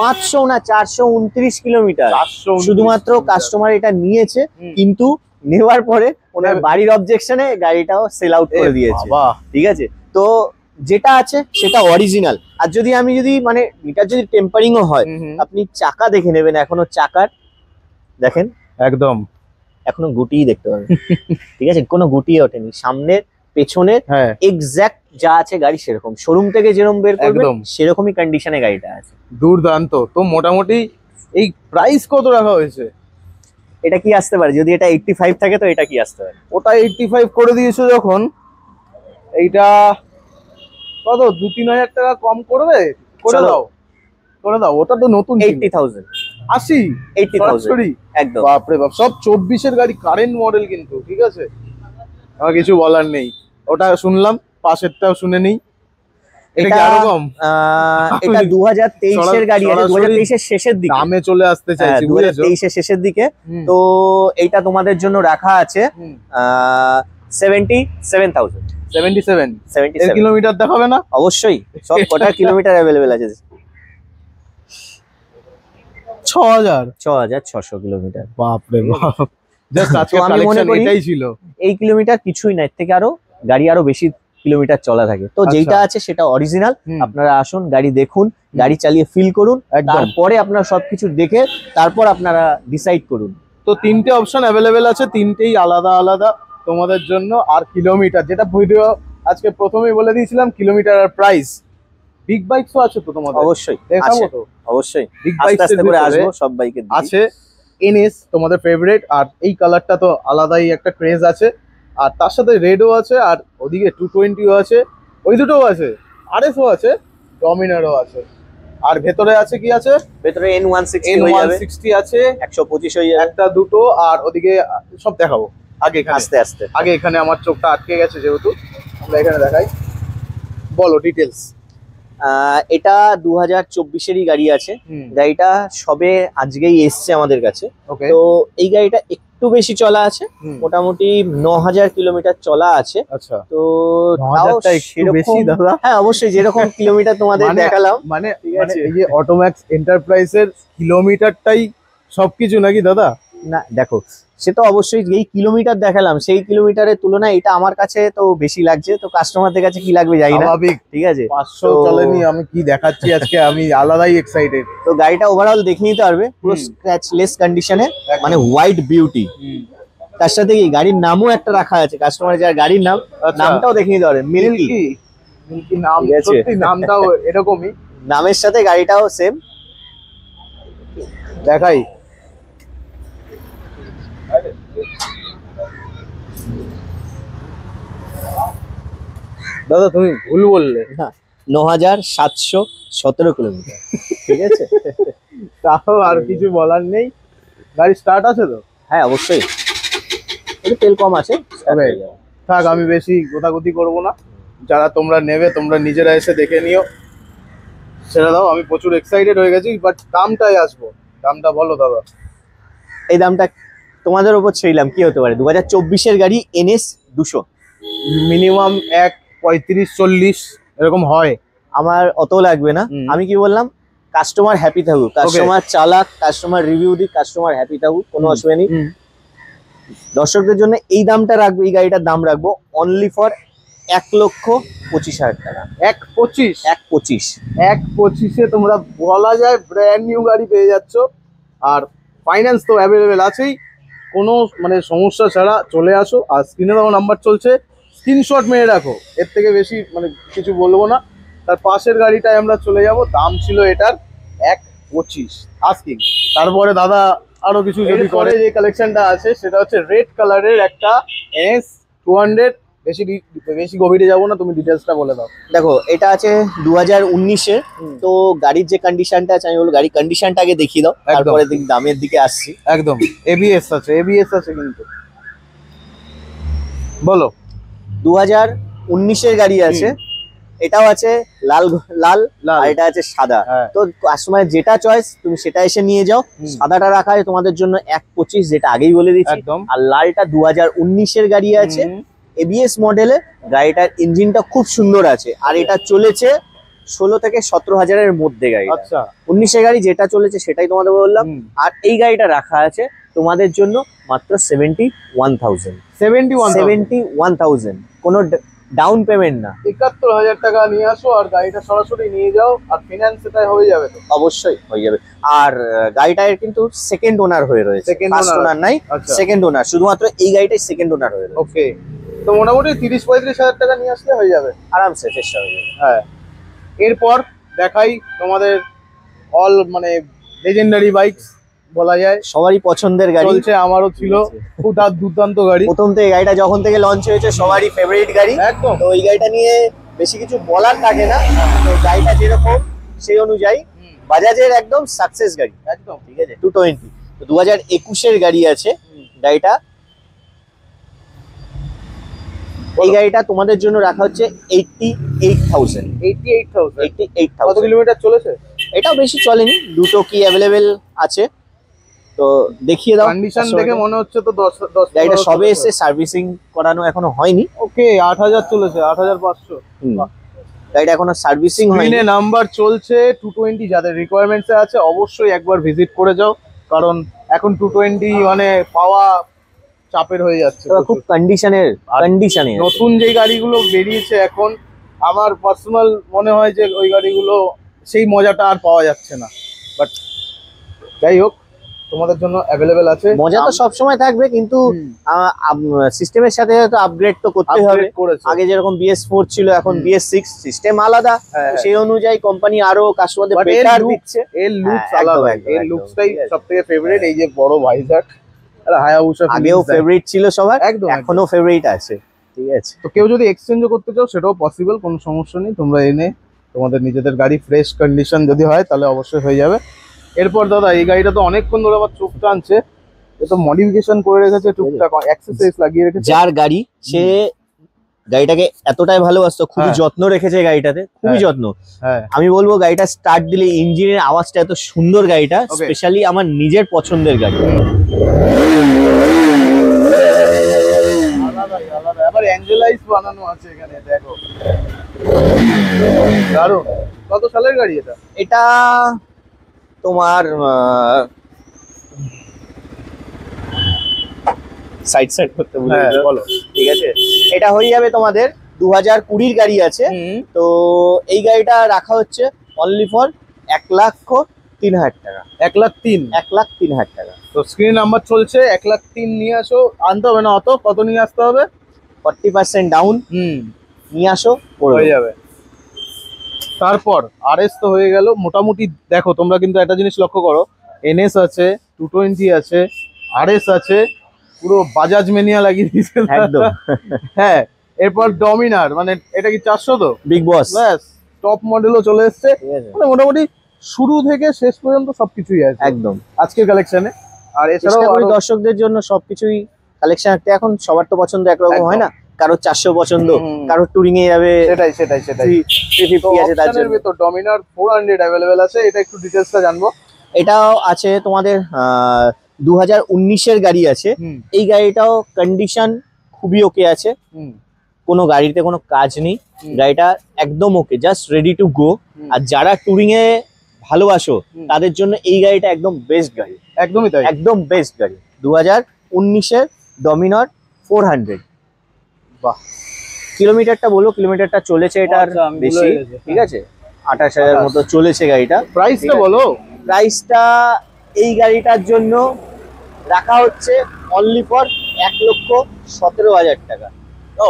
500 না, 429 কিলোমিটার। 429 শুধুমাত্র কিলোমিটার। কাস্টমার এটা নিয়েছে, হুম। কিন্তু নেওয়ার পরে ওনার হ্যাঁ। বাড়ির অবজেকশনে গাড়িটাও সেল আউট করে দিয়েছে। বাহ, ঠিক আছে, তো যেটা আছে সেটা অরিজিনাল। আর যদি মানে এটার যদি টেম্পারিংও হয়, আপনি চাকা দেখে নেবেন, এখনো চাকার দেখেন একদম এখনো গুটিই দেখতে পাবেন। ঠিক আছে, কোনো গুটিয়ে ওঠেনি, সামনের পেছনের হ্যাঁ এক্সাক্ট যা আছে গাড়ি সেরকম, শোরুম থেকে যেরকম বের করবেন একদম। সেরকমই কন্ডিশনে গাড়িটা আছে। দুর্দান্ত। তো মোটামুটি এই প্রাইস কত রাখা হয়েছে? এটা কি আসতে পারে, যদি এটা 85 থাকে তো এটা কি আসতে পারে? ওটা 85 করে দিয়েছো যখন, এইটা কত 2-3 হাজার টাকা কম করবে? করে চলো। দাও, করে দাও। ওটা তো নতুন 80,000 80 80,000 সরাসরি? একদম। বাপরে বাপ, সব 24-এর গাড়ি, কারেন্ট মডেল কিন্তু। ঠিক আছে, আমার কিছু বলার নেই। ওটা শুনলাম, পাশেরটাও শুনে নিই। এটা কি আরো কম? এটা 2023 এর গাড়ি আছে, 2023 এর শেষের দিকে দামে চলে আসতে চাইছি, বুঝেছো? 2023 এর শেষের দিকে। হুম, তো এইটা তোমাদের জন্য রাখা আছে হুম। 77,000 77 এর 77 কিলোমিটার দেখাবে না? অবশ্যই, সব কটা কিলোমিটার অ্যাভেলেবেল আছে। 6,600 কিলোমিটার। বাপরে বাপ, জাস্ট আজকে তো আমি মনে কালেকশন করি এটাই ছিল। এই কিলোমিটার কিছুই না, এর থেকে আরো গাড়ি আরো বেশি কিলোমিটার চলা থাকে। তো আচ্ছা। যেটা আছে সেটা অরিজিনাল। হুম, আপনারা আসুন, গাড়ি দেখুন, গাড়ি চালিয়ে ফিল করুন, একদম। তারপরে আপনারা সবকিছু দেখে তারপর আপনারা ডিসাইড করুন। তো 3টে অপশন অ্যাভেলেবেল আছে, 3টেই আলাদা আলাদা তোমাদের জন্য। আর কিলোমিটার, যেটা ভিডিও আজকে প্রথমেই বলে দিয়েছিলাম, কিলোমিটার আর প্রাইস। বিগ বাইকসও আছে তো তোমাদের? অবশ্যই দেখাবো আছে, তো। অবশ্যই বিগ আস্তে বাইকস আস্তে করে আসবো সব বাইকের দিকে। আছে এনএস, তোমাদের ফেভারিট। আর এই কালারটা তো আলাদাই একটা ক্রেজ আছে। আর তার সাথে রেডও আছে, আর ওদিকে 220ও আছে, ওই দুটোও আছে, আরএসও আছে, ডমিনারও আছে। আর ভেতরে আছে কি আছে? ভেতরে N160 হয়ে যাবে, N160 আছে, 125 হয়ে যাবে একটা দুটো। আর ওদিকে সব দেখাবো আগে। এখানে আস্তে আস্তে। আগে এখানে আমার চোখটা আটকে গেছে, যেহেতু আমরা এখানে দেখাই। বলো ডিটেলস। এটা 2024-এরই গাড়ি আছে। গাড়িটা সবে আজকেই এসছে আমাদের কাছে। ওকে। তো এই গাড়িটা একটু বেশি চলা আছে, মোটামুটি 9,000 কিলোমিটার চলা আছে। আচ্ছা, তো 9,000 টা একটু সেরকম- বেশি দাদা। হ্যাঁ অবশ্যই, যেরকম কিলোমিটার তোমাদের মানে- দেখালাম। মানে ঠিক মানে আছে। এই যে অটোম্যাক্স এন্টারপ্রাইজের কিলোমিটারটাই সবকিছু নাকি দাদা? না দেখো, সে তো অবশ্যই যেই কিলোমিটার দেখালাম সেই কিলোমিটারের তুলনায় এটা আমার কাছে তো বেশি লাগছে, তো কাস্টমারদের কাছে কি লাগবে জানি না। স্বাভাবিক। ঠিক আছে, 500 তো- চলেনি, আমি কি দেখাচ্ছি আজকে, আমি আলাদাই এক্সাইটেড। তো গাড়িটা ওভারঅল দেখে নিতে পারবে, পুরো স্ক্র্যাচলেস কন্ডিশনে, মানে হোয়াইট বিউটি। তার সাথে কি গাড়ির নামও একটা রাখা আছে, কাস্টমার যার গাড়ির নাম, আচ্ছা। নামটাও দেখে নিতে পারবে, মিল্কি। মিল্কি নাম, ঠিক আছে। সত্যি নামটাও এরকমই। নামের সাথে গাড়িটাও সেম। দেখাই। দাদা তুমি ভুল বললে। 9,717 কিলোমিটার। ঠিক আছে, তাও আর কিছু বলার নেই। গাড়ি স্টার্ট আছে তো? হ্যাঁ অবশ্যই, একটু তেল কম আছে। তবে থাক, আমি বেশি গোতাগুতি করবো না। যারা তোমরা নেবে তোমরা নিজেরা এসে দেখে নিও, ছেড়ে দাও। আমি প্রচুর এক্সাইটেড হয়ে গেছি, বাট দামটাই আসবো। দামটা বলো দাদা। এই দামটা তোমাদের উপর ছেড়লাম, কি হতে পারে? 2024-এর গাড়ি NS 200। মিনিমাম 35-40 এরকম হয়। আমার অত লাগবে না। আমি কি বললাম, কাস্টমার হ্যাপি থাকুক, কাস্টমার চালাক, কাস্টমার রিভিউ দিক, কাস্টমার হ্যাপি থাকুক, কোনো অসুবিধা নেই। দর্শকদের জন্য এই দামটা রাখবো, এই গাড়িটার দাম রাখবো অনলি ফর 1,25,000 টাকা। 1,25? 1,25। 1,25-এ তোমরা বলা যায় ব্র্যান্ড নিউ গাড়ি পেয়ে যাচ্ছ। আর ফাইন্যান্স তো অ্যাভেলেবেল আছেই, কোনো মানে সমস্যা ছাড়া চলে আসো। আর স্ক্রিনে দেওয়া নাম্বার চলছে, স্ক্রিনশট মেরে রাখো। এর থেকে বেশি মানে কিছু বলবো না। তার পাশের গাড়িটায় আমরা চলে যাব। দাম ছিল এটার 1,25 আস্কিং। তারপরে দাদা আরো কিছু যদি করে, যে কালেকশনটা আছে সেটা হচ্ছে রেড কালারের একটা NS 200। বেশি গভীরে যাবো না, তুমি ডিটেলসটা বলে দাও। দেখো, এটা আছে 2019-এর। তো গাড়ির যে কন্ডিশনটা আছে, আমি বলবো গাড়ির কন্ডিশনটা আগে দেখিয়ে দাও, তারপরে দামের দিকে আসছি। একদম। ABS আছে, ABS আছে কিন্তু। বলো। 2019-এর গাড়ি আছে, এটাও আছে লাল লাল, লাল। আর এটা আছে সাদা। হ্যাঁ। তো কাস্টমার যেটা চয়েস তুমি সেটা এসে নিয়ে যাও। সাদাটা রাখা আছে তোমাদের জন্য 1,25, যেটা আগেই বলে দিচ্ছি। একদম। আর লালটা 2019-এর গাড়ি আছে, ABS মডেলে। গাড়িটার ইঞ্জিনটা খুব সুন্দর আছে, আর এটা চলেছে 16 থেকে 17,000-এর মধ্যে গাড়ি। আচ্ছা। 19-এর গাড়ি যেটা চলেছে সেটাই তোমাদের বললাম। আর এই গাড়িটা রাখা আছে তোমাদের জন্য মাত্র 71,000। 71,000, কোনো ডাউন পেমেন্ট না। 71,000 টাকা নিয়ে আসো আর গাড়িটা সরাসরি নিয়ে যাও, আর ফিনান্স এটাই হয়ে যাবে তো? অবশ্যই হয়ে যাবে। আর গাড়িটার কিন্তু সেকেন্ড ওনার হয়ে রয়েছে, ফার্স্ট ওনার নাই, সেকেন্ড ওনার, শুধুমাত্র এই গাড়িটাই সেকেন্ড ওনার হয়ে রয়েছে। ওকে, তো মোটামুটি 30-35,000 টাকা নিয়ে আসলে হয়ে যাবে আরামসে, চেষ্টা হয়ে যাবে। হ্যাঁ, এরপর দেখাই তোমাদের অল মানে লেজেন্ডারি বাইকস বলা যায়, সবারই পছন্দের গাড়ি, চলছে, আমারও ছিল, খুব দুর্দান্ত গাড়ি। প্রথম থেকে গাড়িটা যখন থেকে লঞ্চ হয়েছে সবারই ফেভারিট গাড়ি একদম। তো এই গাড়িটা নিয়ে বেশি কিছু বলার থাকে না, তো গাড়িটা যেরকম সেই অনুযায়ী বাজাজের একদম সাকসেস গাড়ি, একদম ঠিক আছে। 220 তো 2021-এর গাড়ি আছে গাড়িটা। এই গাড়িটা তোমাদের জন্য রাখা হচ্ছে 88,000। 88,000 কত কিলোমিটার চলেছে? এটাও বেশি চলেনি, দুটো কি অ্যাভেলেবেল আছে তো দেখিয়ে দাও। কন্ডিশন দেখে মনে হচ্ছে তো 10 গাড়িটা সবে এসে সার্ভিসিং করানো এখনো হয়নি। ওকে, 8,000 চলেছে, 8,500। গাড়িটা এখনো সার্ভিসিং হয়নি। নাম্বার চলছে 220, যাদের রিকোয়ারমেন্টস আছে অবশ্যই একবার ভিজিট করে যাও, কারণ এখন 220 মানে পাওয়া চাপের হয়ে যাচ্ছে, খুব কন্ডিশনে নতুন যে গাড়িগুলো বেরিয়েছে এখন, আমার পার্সোনাল মনে হয় যে ওই গাড়িগুলো সেই মজাটা আর পাওয়া যাচ্ছে না। বাট যাই হোক, তোমাদের জন্য অ্যাভেলেবেল আছে। মজা তো সব সময় থাকবে, কিন্তু সিস্টেমের সাথে তো আপগ্রেড তো করতে হবে। আগে যেরকম BS4 ছিল, এখন BS6, সিস্টেম আলাদা, সেই অনুযায়ী কোম্পানি আরো কাস্টমারদের বেটার দিচ্ছে। এর লুকস আলাদা, এর লুকসটাই সবথেকে ফেভারিট। এই যে বড় ভাইজার আর হায়াবুসা আগেও ফেভারিট ছিল সবার, একদম, এখনো ফেভারিট আছে, ঠিক আছে। তো কেউ যদি এক্সচেঞ্জও করতে চাও সেটাও পসিবল, কোনো সমস্যা নেই। তোমরা এনে তোমাদের নিজেদের গাড়ি ফ্রেশ কন্ডিশন যদি হয় তাহলে অবশ্যই হয়ে যাবে। এরপর দাদা, এই গাড়িটা তো অনেকক্ষণ ধরে আমার চোখ টানছে, এ তো মডিফিকেশন করে রেখেছে টুকটাক, অ্যাক্সেসরিজ লাগিয়ে রেখেছে। যার গাড়ি সে গাড়িটাকে এতটাই ভালোবাসতো, খুবই যত্ন রেখেছে গাড়িটাতে, খুবই যত্ন। আমি বলবো গাড়িটা স্টার্ট দিলে ইঞ্জিনের আওয়াজটা এত সুন্দর, গাড়িটা স্পেশালি আমার নিজের পছন্দের গাড়ি। আলাদা আবার অ্যাঞ্জেলাইজ বানানো আছে এখানে, দেখো দারুণ। কত সালের গাড়ি এটা? এটা তোমার সাইড করতে বলো, ঠিক আছে। এটা হয়ে যাবে তোমাদের 2020-র গাড়ি আছে, তো এই গাড়িটা রাখা হচ্ছে অনলি ফর 1,03,000 টাকা। 1,03,000 টাকা। তো স্ক্রিন নাম্বার চলছে, 1,03,000 নিয়ে আসো। আনতে হবে না অত, কত নিয়ে আসতে হবে? 40% ডাউন নিয়ে আসো, হয়ে যাবে। তারপর RS তো হয়ে গেল মোটামুটি। দেখো তোমরা কিন্তু একটা জিনিস লক্ষ্য করো, NS আছে, 220 আছে, RS আছে, পুরো বাজাজ মেনিয়া লাগিয়ে দিয়েছে একদম। হ্যাঁ, এরপর ডমিনার, মানে এটা কি 400 তো বিগ বস, ব্যাস টপ মডেলও চলে এসছে, মানে মোটামুটি শুরু থেকে শেষ পর্যন্ত সবকিছুই আছে একদম আজকের কালেকশনে। আর এছাড়াও দর্শকদের জন্য সবকিছুই কালেকশন রাখতে। এখন সবার তো পছন্দ একরকম হয় না, কারো 400 পছন্দ, কারো টুরিং এ যাবে, সেটাই 350 আছে, তার জন্য তো ডমিনার 400 अवेलेबल আছে। এটা একটু ডিটেইলসটা জানবো। এটাও আছে তোমাদের 2019-এর গাড়ি আছে। এই গাড়িটাও কন্ডিশন খুবই ওকে আছে, কোনো গাড়িতে কোনো কাজ নেই, গাড়িটা একদম ওকে, জাস্ট রেডি টু গো। আর যারা টুরিং এ ভালোবাসো তাদের জন্য এই গাড়িটা একদম বেস্ট গাড়ি, একদমই তাই, একদম বেস্ট গাড়ি। 2019-এর ডমিনার 400। বাহ, কিলোমিটারটা বলো, কিলোমিটারটা চলেছে এটার বেশি, ঠিক আছে, 28,000 মতো চলেছে গাড়িটা। প্রাইসটা বলো। প্রাইসটা এই গাড়িটার জন্য রাখা হচ্ছে অনলি ফর 1,17,000 টাকা। ও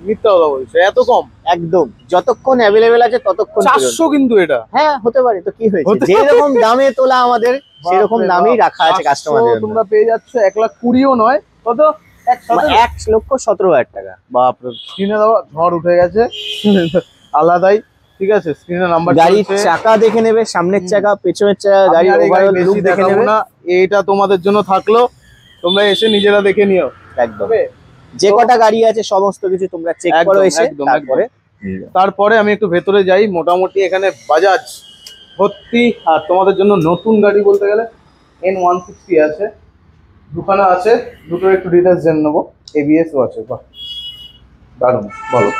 মিথ্যা কথা বলছো, এত কম? একদম, যতক্ষণ অ্যাভেলেবেল আছে ততক্ষণ। 400 কিন্তু এটা? হ্যাঁ হতে পারে, তো কি হয়েছে, যেরকম দামে তোলা আমাদের সেরকম দামেই রাখা আছে কাস্টমারদের জন্য। তোমরা পেয়ে যাচ্ছ 1,20,000 নয়, কত? 1,17,000 টাকা। বাপরে, স্ক্রিনে দাও, ঝড় উঠে গেছে আলাদাই, ঠিক আছে। স্ক্রিনে নাম্বার, গাড়ির চাকা দেখে নেবে, সামনের চাকা, পেছনের চাকা, গাড়ির ওভারঅল লুক দেখে নেবে না। এটা তোমাদের জন্য থাকলো, তোমরা এসে নিজেরা দেখে নিও। একদম, যে কটা গাড়ি আছে সমস্ত কিছু তোমরা চেক করো এসে। তারপরে আমি একটু ভেতরে যাই। মোটামুটি এখানে বাজাজ ভর্তি, আর তোমাদের জন্য নতুন গাড়ি বলতে গেলে N160 আছে, দুখানা আছে, দুটোর একটু ডিটেলস জেনে নেবো। ABS ও আছে, বাহ দারুণ। বলো,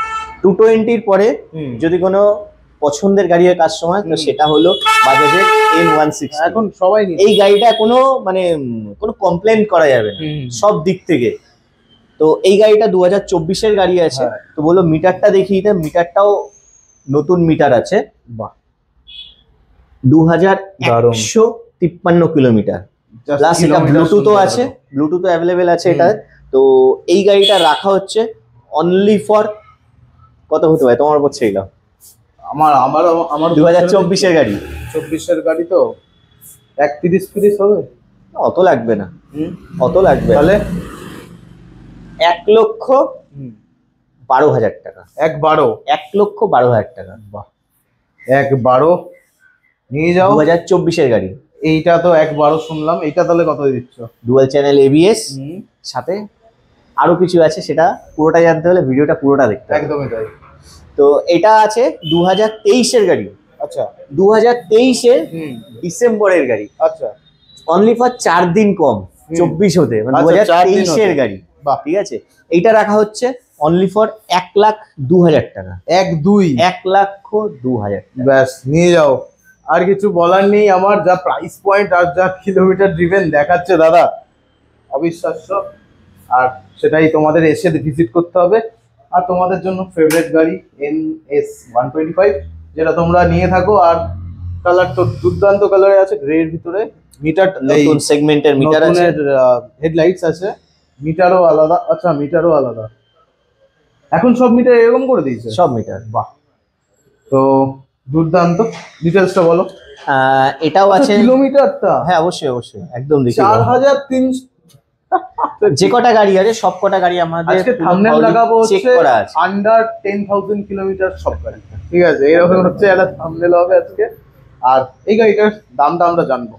220-র পরে যদি কোনো পছন্দের গাড়ি হয় কাস্টমার, তো সেটা হলো বাজাজের N160। এখন সবাই নিচ্ছে। এই গাড়িটা কোনো মানে কোনো কমপ্লেন করা যাবে না সব দিক থেকে। তো এই গাড়িটা 2024-এর গাড়ি আছে। তো বলো মিটারটা দেখিয়ে দিতে, মিটারটাও নতুন মিটার আছে। বাহ, 2153 কিলোমিটার, প্লাস এটা ব্লুটুথও আছে, ব্লুটুথও অ্যাভেলেবেল আছে এটা। তো এই গাড়িটা রাখা হচ্ছে অনলি ফর কত হতে পারে তোমার উপর ছেড়ে দাও। আমার 2024-এর গাড়ি, 24-এর গাড়ি তো 31-30 হবে, অত লাগবে না, অত লাগবে তাহলে 1,12,000 টাকা। 1,12,000 টাকা। বাহ, 1,12 নিয়ে যাও। 2024-এর গাড়ি, এইটা তো 1,12 শুনলাম, এইটা তাহলে কত দিচ্ছ? ডুয়াল চ্যানেল ABS, সাথে আরো কিছু আছে, সেটা পুরোটা জানতে হলে ভিডিওটা পুরোটা দেখতে হবে। একদমই তাই। তো এটা আছে 2023-এর গাড়ি। আচ্ছা, 2023-এর ডিসেম্বরের গাড়ি। আচ্ছা, অনলি ফর 4 দিন কম 24 হতে, মানে 2023-এর গাড়ি। ঠিক আছে, এইটা রাখা হচ্ছে অনলি ফর 1,02,000 টাকা। 1,02,000। ব্যাস, নিয়ে যাও। আর কিছু বলার নেই আমার, যা প্রাইস পয়েন্ট আর যা কিলোমিটার ড্রিভেন দেখাচ্ছে দাদা, অবিশ্বাস্য। আর সেটাই তোমাদের এসে ভিজিট করতে হবে। আর তোমাদের জন্য ফেভারিট গাড়ি NS125, যেটা তোমরা নিয়ে থাকো। আর কালার তো দুর্দান্ত কালারে আছে, গ্রে এর ভিতরে। মিটার নতুন সেগমেন্টের মিটার আছে, হেডলাইটস আছে, মিটারও আলাদা। আচ্ছা, মিটারও আলাদা, এখন সব মিটার এরকম করে দিয়েছে, সব মিটার। বাহ, তো দুর্দান্ত। ডিটেলসটা বলো। এটাও আছে কিলোমিটারটা। হ্যাঁ, অবশ্যই অবশ্যই, একদম দেখি। 4,300। যে কটা গাড়ি আছে সব কটা গাড়ি আমাদের আজকে থাম্বনেল লাগাবো চেক হচ্ছে করা আছে, আন্ডার 10,000 কিলোমিটার সব গাড়ি। ঠিক আছে, এরকম হচ্ছে একটা থাম্বনেল হবে আজকে। আর এই গাড়িটার দামটা আমরা জানবো।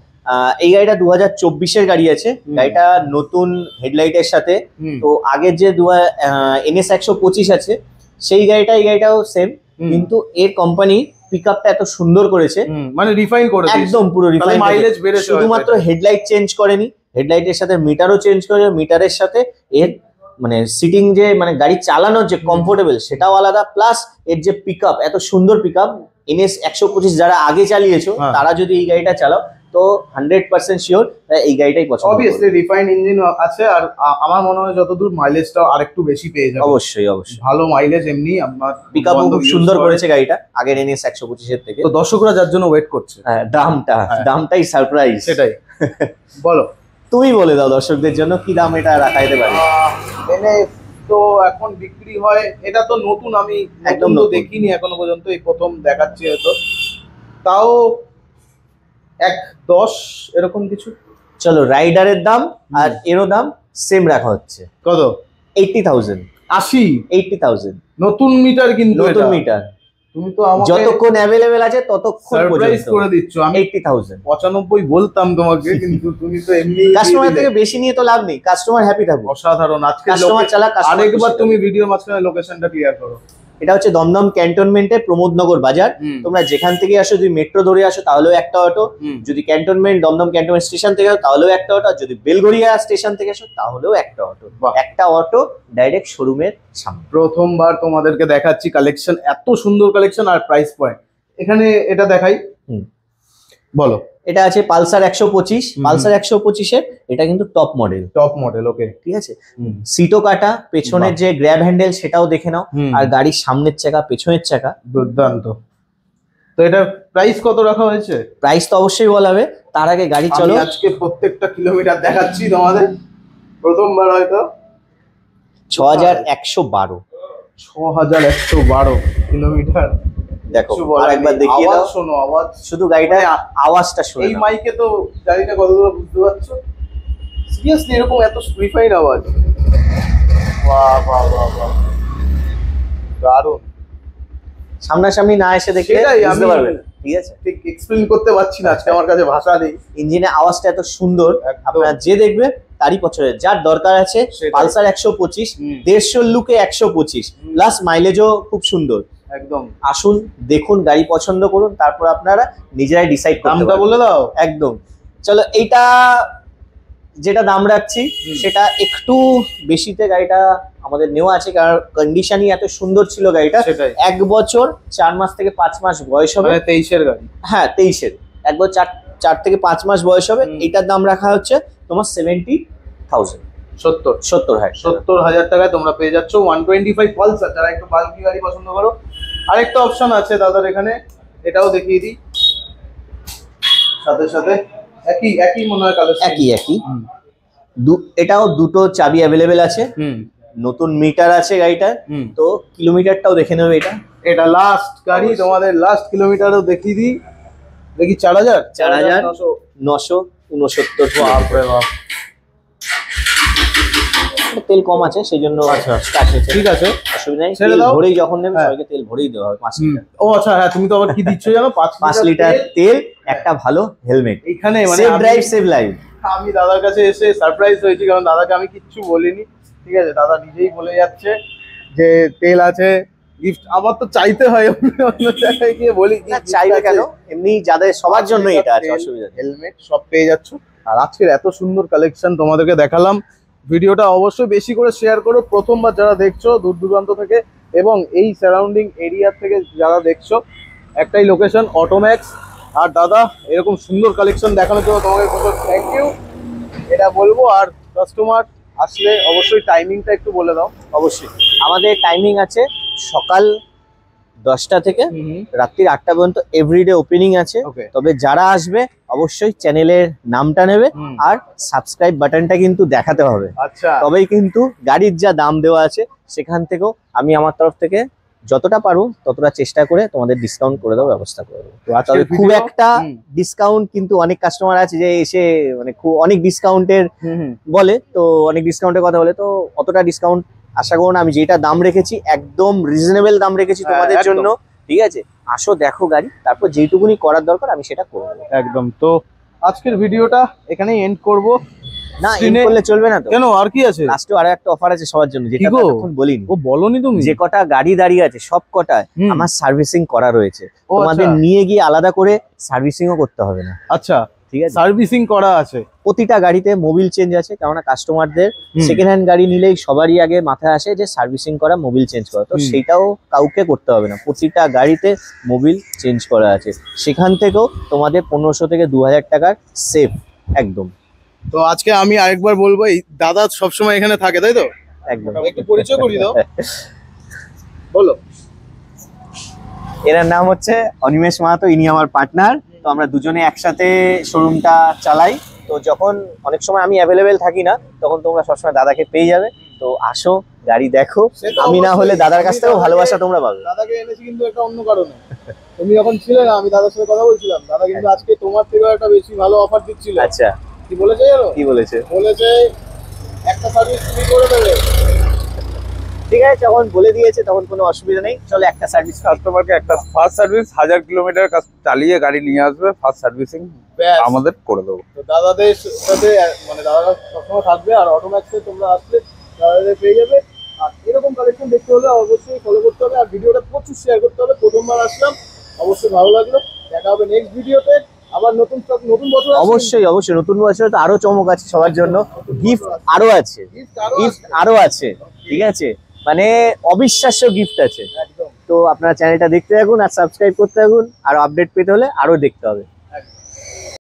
এই গাড়িটা 2024-এর গাড়ি আছে। গাড়িটা নতুন হেডলাইটের সাথে। তো আগের যে NS125 আছে সেই গাড়িটা, এই গাড়িটাও সেম, কিন্তু এর কোম্পানি পিকআপটা এত সুন্দর করেছে, মানে রিফাইন করে একদম পুরো রিফাইন। মাইলেজ বেড়েছে, শুধুমাত্র হেডলাইট চেঞ্জ করেনি, হেডলাইটের সাথে মিটারও চেঞ্জ করে, মিটারের সাথে এর মানে সিটিং যে মানে গাড়ি চালানোর যে কমফোর্টেবল সেটাও আলাদা, প্লাস এর যে পিকআপ, এত সুন্দর পিকআপ। NS125 যারা আগে চালিয়েছো তারা যদি এই গাড়িটা চালাও তো 100% শিওর এই গাড়িটাই পছন্দ। অবভিয়াসলি রিফাইন ইঞ্জিন আছে, আর আমার মনে হয় যতদূর মাইলেজটাও আরেকটু বেশি পেয়ে যাবে। অবশ্যই অবশ্যই, ভালো মাইলেজ এমনি। আমার পিকআপও খুব সুন্দর করেছে গাড়িটা আগের NS125-এর থেকে। তো দর্শকরা যার জন্য ওয়েট করছে, দামটাই সারপ্রাইজ। সেটাই বলো, তুমি বলে দাও দর্শকদের জন্য কি দাম এটা রাখা যেতে পারে। তো এখন বিক্রি হয়, এটা তো নতুন, আমি একদম তো দেখিনি এখনো পর্যন্ত, এই প্রথম দেখাচ্ছি হয়তো। তাও 1,10 এরকম কিছু। চলো, রাইডারের দাম আর এরও দাম সেম রাখা হচ্ছে। কত? 80,000। 80,000 নতুন মিটার, কিন্তু নতুন মিটার। তুমি তো আমাকে যতক্ষণ অ্যাভেলেবেল আছে ততক্ষণ সারপ্রাইজ করে দিচ্ছ। আমি 80,000 95 বলতাম তোমাকে, কিন্তু তুমি তো এমনি কাস্টমার থেকে বেশি নিয়ে তো লাভ নেই, কাস্টমার হ্যাপি থাকবে। অসাধারণ। আজকে কাস্টমার চালা, আরেকবার তুমি ভিডিও মাঝখানে লোকেশনটা ক্লিয়ার করো। এটা হচ্ছে দমদম ক্যান্টনমেন্টের প্রমোদনগর বাজার। তোমরা যেখান থেকে আসো, যদি মেট্রো ধরে আসো তাহলেও একটা অটো, যদি দমদম ক্যান্টনমেন্ট স্টেশন থেকে আসো তাহলেও একটা অটো, যদি বেলগড়িয়া স্টেশন থেকে আসো তাহলেও একটা অটো। একটা অটো ডাইরেক্ট শোরুমের সামনে। প্রথমবার তোমাদেরকে দেখাচ্ছি কালেকশন, এত সুন্দর কালেকশন আর প্রাইস পয়েন্ট। এখানে এটা দেখাই, বলো। এটা আছে পালসার 125। পালসার 125-এর এটা কিন্তু টপ মডেল। ওকে, ঠিক আছে। সিটও কাটা, পেছনের যে গ্র্যাব হ্যান্ডেল সেটাও দেখে নাও, আর গাড়ির সামনের চাকা পেছনের চাকা দুর্দান্ত। তো এটার প্রাইস কত রাখা হয়েছে? প্রাইস তো অবশ্যই বলা হবে, তার আগে গাড়ি চলো। আজকে প্রত্যেকটা কিলোমিটার দেখাচ্ছি তোমাদের, প্রথমবার হয়তো। 6,112 কিলোমিটার। দেখো, আরেকবার দেখিয়ে দাও। শোনো আওয়াজ, শুধু গাড়িটার আওয়াজটা শোনো। এই মাইকে তো গাড়িটা কত দূর বুঝতে পারছো? সিরিয়াসলি এরকম এত রিফাইন আওয়াজ। বাহ বাহ বাহ বাহ, দারুণ। সামনাসামনি না এসে দেখলে বুঝতে পারবে না, ঠিক আছে? ঠিক এক্সপ্লেইন করতে পারছি না, আজকে আমার কাছে ভাষা নেই। ইঞ্জিনের আওয়াজটা এত সুন্দর, আপনারা যে দেখবে তারই পছন্দের। যার দরকার আছে পালসার 125, 150 লুকে 125, প্লাস মাইলেজও খুব সুন্দর। একদম আসুন, দেখুন, গাড়ি পছন্দ করুন, তারপর আপনারা নিজেরাই ডিসাইড করতে পারবেন। বলে দাও। একদম। চলো, এইটা যেটা দাম রাখছি সেটা একটু বেশিতে গাড়িটা আমাদের নেওয়া আছে, কারণ কন্ডিশনই এত সুন্দর ছিল গাড়িটা। সেটাই 1 বছর 4 মাস থেকে 5 মাস বয়স হবে। 23-এর গাড়ি। হ্যাঁ 23-এর, 1 বছর 4 থেকে 5 মাস বয়স হবে। এটার দাম রাখা হচ্ছে তোমার 70,000। 70 হ্যাঁ 70,000 টাকায় তোমরা পেয়ে যাচ্ছ 125 পালসার। যারা একটু বাল্কি গাড়ি পছন্দ করো, আরেকটা অপশন আছে দাদার এখানে, এটাও দেখিয়ে দিই। সাথে সাথে একই মনে হয় কালার, একই এটাও দুটো চাবি অ্যাভেলেবেল আছে। নতুন মিটার আছে গাড়িটার, তো কিলোমিটারটাও দেখে নেবে। এটা লাস্ট গাড়ি, তোমাদের লাস্ট কিলোমিটারও দেখিয়ে দিই। দেখি 4,969। বাপরে বাপ। তেল কম আছে সেই জন্য স্টার্ট হয়েছে। ঠিক আছে, অসুবিধা নেই। তেল ভরেই যখন নেবে সবাইকে তেল ভরেই দেওয়া হবে 5 লিটার। ও আচ্ছা, হ্যাঁ তুমি তো আবার কি দিচ্ছ জানো, 5 লিটার তেল, একটা ভালো হেলমেট। এখানে মানে সেভ ড্রাইভ সেভ লাইফ। আমি দাদার কাছে এসে সারপ্রাইজ হয়েছি, কারণ দাদাকে আমি কিচ্ছু বলিনি। ঠিক আছে, দাদা নিজেই বলে যাচ্ছে যে তেল আছে, গিফট। আমার তো চাইতে হয়, অন্য জায়গায় গিয়ে বলি চাইবে কেন, এমনি যাদের সবার জন্য এটা আছে, অসুবিধা নেই। হেলমেট সব পেয়ে যাচ্ছ। আর আজকের এত সুন্দর কালেকশন তোমাদেরকে দেখালাম। ভিডিওটা অবশ্যই বেশি করে শেয়ার করো। প্রথমবার যারা দেখছো দূর দূরান্ত থেকে এবং এই সারাউন্ডিং এরিয়া থেকে যারা দেখছো, একটাই লোকেশন অটোম্যাক্স। আর দাদা এরকম সুন্দর কালেকশন দেখানোর জন্য তোমাকে প্রচুর থ্যাংক ইউ, এটা বলবো। আর কাস্টমার আসলে অবশ্যই টাইমিংটা একটু বলে দাও। অবশ্যই আমাদের টাইমিং আছে সকাল 10টা থেকে রাত্রি 8টা পর্যন্ত এভরিডে ওপেনিং আছে। তবে যারা আসবে অবশ্যই চ্যানেলের নামটা নেবে আর সাবস্ক্রাইব বাটনটা কিন্তু দেখাতে হবে। আচ্ছা, তবেই কিন্তু গাড়ির যা দাম দেওয়া আছে সেখান থেকেও আমি আমার তরফ থেকে যতটা পারবো ততটা চেষ্টা করে তোমাদের ডিসকাউন্ট করে দেওয়ার ব্যবস্থা করে দেবো। তবে খুব একটা ডিসকাউন্ট কিন্তু অনেক কাস্টমার আছে যে এসে মানে খুব অনেক ডিসকাউন্টের বলে, তো অনেক ডিসকাউন্টের কথা বলে, তো অতটা ডিসকাউন্ট আশা করুন। আমি যেটা দাম রেখেছি একদম রিজনেবল দাম রেখেছি তোমাদের জন্য। ঠিক আছে, আসো দেখো গাড়ি, তারপর যেটুকুনি করার দরকার আমি সেটা করবো একদম। তো আজকের ভিডিওটা এখানেই এন্ড করবো। না এন্ড করলে চলবে না তো, কেন, আর কি আছে? লাস্টে আরো একটা অফার আছে সবার জন্য, যেটা এখন বলিনি। ও বলনি তুমি? যে কটা গাড়ি দাঁড়িয়ে আছে সব কটায় আমার সার্ভিসিং করা রয়েছে, তোমাদের নিয়ে গিয়ে আলাদা করে সার্ভিসিংও করতে হবে না। আচ্ছা ঠিক আছে, সার্ভিসিং করা আছে। প্রতিটা গাড়িতে মোবিল চেঞ্জ আছে, কেননা কাস্টমারদের সেকেন্ড হ্যান্ড গাড়ি নিলেই সবারই আগে মাথায় আসে যে সার্ভিসিং করা, মোবিল চেঞ্জ করা। তো সেটাও কাউকে করতে হবে না, প্রতিটা গাড়িতে মোবিল চেঞ্জ করা আছে। সেখান থেকেও তোমাদের 1500 থেকে 2000 টাকার সেভ একদম। তো আজকে আমি আরেকবার বলবো, এই দাদা সবসময় এখানে থাকে, তাই তো? একদম। একটু পরিচয় করিয়ে দাও। বলো। এনার নাম হচ্ছে অনিমেষ মাহাতো, ইনি আমার পার্টনার। তো আমরা দুজনে একসাথে শোরুমটা চালাই। তো যখন অনেক সময় আমি অ্যাভেলেবেল থাকি না, তখন তোমরা সবসময় দাদাকে পেয়ে যাবে। তো আসো গাড়ি দেখো, আমি না হলে দাদার কাছ থেকেও ভালোবাসা তোমরা পাবে। দাদাকে এনেছি কিন্তু একটা অন্য কারণে। তুমি যখন ছিলে না, আমি দাদার সাথে কথা বলছিলাম, দাদা কিন্তু আজকে তোমার থেকে একটা বেশি ভালো অফার দিচ্ছিল। আচ্ছা, কি বলেছে জানো? কি বলেছে? বলেছে একটা সার্ভিস ফ্রি করে দেবে। ঠিক আছে, যখন বলে দিয়েছে তখন কোনো অসুবিধা নেই। চলো একটা সার্ভিস, কাস্টমারকে একটা ফার্স্ট সার্ভিস 1000 কিলোমিটার চালিয়ে গাড়ি নিয়ে আসবে, ফার্স্ট সার্ভিসিং আমাদের করে দেবো। তো দাদাদের সাথে মানে দাদারা সবসময় থাকবে। আর অটোম্যাক্সে তোমরা আসলে দাদাদের পেয়ে যাবে। আর এরকম কালেকশন দেখতে হলে অবশ্যই ফলো করতে হবে আর ভিডিওটা প্রচুর শেয়ার করতে হবে। প্রথমবার আসলাম, অবশ্যই ভালো লাগলো। দেখা হবে নেক্সট ভিডিওতে। আবার নতুন বছর অবশ্যই অবশ্যই নতুন বছরে তো আরো চমক আছে সবার জন্য, গিফট আরো আছে, গিফট আরো আছে। ঠিক আছে, মানে অবিশ্বাস্য গিফট আছে। তো আপনারা চ্যানেলটা দেখতে থাকুন আর সাবস্ক্রাইব করতে থাকুন, আর আপডেট পেতে হলে আরো দেখতে হবে।